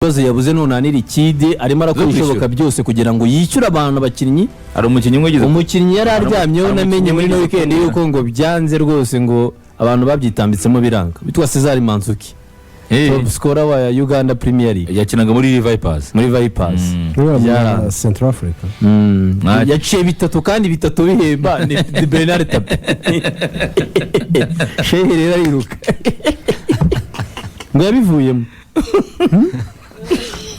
Baze yabuze nonanira ikide arimo arakora ishoboka byose kugira ngo yishyure abantu bakinnyi. Ari umukinnyi umwe umukinnyi yari aryamyeho namenye muri no weekend yuko ngo byanze rwose ngo abantu babyitambitsemo biranga. Bitwa Cesar Manzuki. Top scorer wa Uganda Premier League. Yakinaga muri Vipers. Muri Vipers. Ya Central Africa. Yaciye bitatu kandi bitatu bihemba ni Bernard Tapie. Shehe rero yiruka. Ngo yabivuyemo.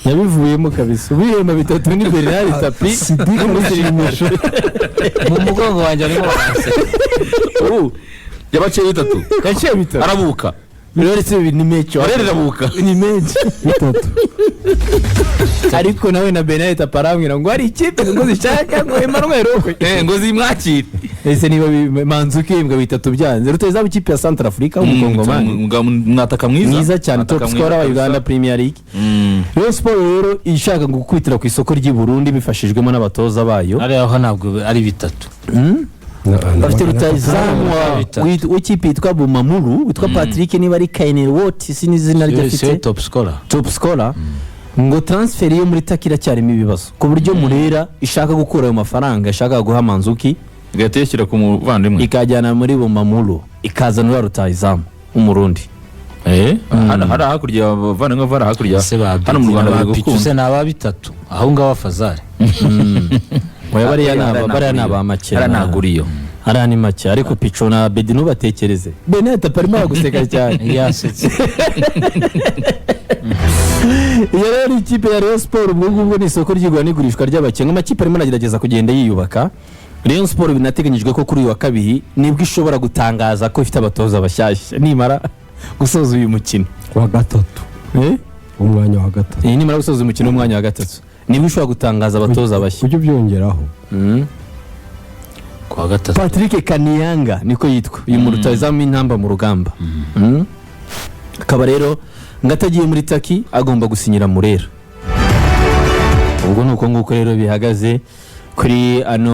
Yabivuyemo kabisa. Ubihema bitatu ni Bernard Tapie. Sidika musirimisho. Mu mugongo wanje arimo barase. Yabaciye bitatu. Yaciye bitatu. Arabuka. Biroretse ni mecho. Arabuka. Ni mecho. bitatu. Ariko nawe na Bernard Tapie aramwira ngo ari ikipe ngo zishaka ngo Emmanuel Okwe. Ngo zimwakire. Ese niba Manzuki imbwa bitatu byanze. Ruteza ikipe ya Central Africa umukongomani. Mwataka mwiza cyane top scorer wa Uganda Premier League. Rayon Sport rero ishaka ngo gukwitira ku isoko ry'i Burundi bifashijwemo n'abatoza bayo. Ari aho ntabwo ari bitatu. Bafite rutayizamu w'ikipe yitwa Bumamuru witwa Patrick niba ari Kainel Watt sinizina ryafite top scorer ngo transfer yo muri Takira cyarimo ibibazo ku buryo Murera ishaka gukura ayo mafaranga ishaka guha Manzuki igateshyira ku muvandimwe ikajyana muri Bumamuru ikazana rutayizamu umurundi. Hara hakurya bavana vara hakurya hano mu Rwanda bigukuse naba bitatu aho ngaho Fazari. Bariya naba make naguriyo ara ni make ariko Picho na Bedino batekereze Bernard Tapie arimo guseka cyane yasetse. Yari ikipe ya Rayon Sport ubwo ni isoko ry'igura n'igurishwa ry'abakenga amakipe arimo nagerageza kugenda yiyubaka. Rayon Sport binateganyijwe ko kuri uyu wa kabiri nibwo ishobora gutangaza ko ifite abatoza bashyashya nimara gusoza uyu mukino wa gatatu. Umwanya wa gatatu. Nimara gusoza umukino w'umwanya wa gatatu nibwo ishobora gutangaza abatoza bashya. Ujye byongeraho. Kwa gatatu. Patrick Kaniyanga niko yitwa uyu mu rutayizamu intamba mu rugamba. Akaba rero ngatagiye muri Taki agomba gusinyira Murera. Ubwo nuko nguko rero bihagaze kuri ano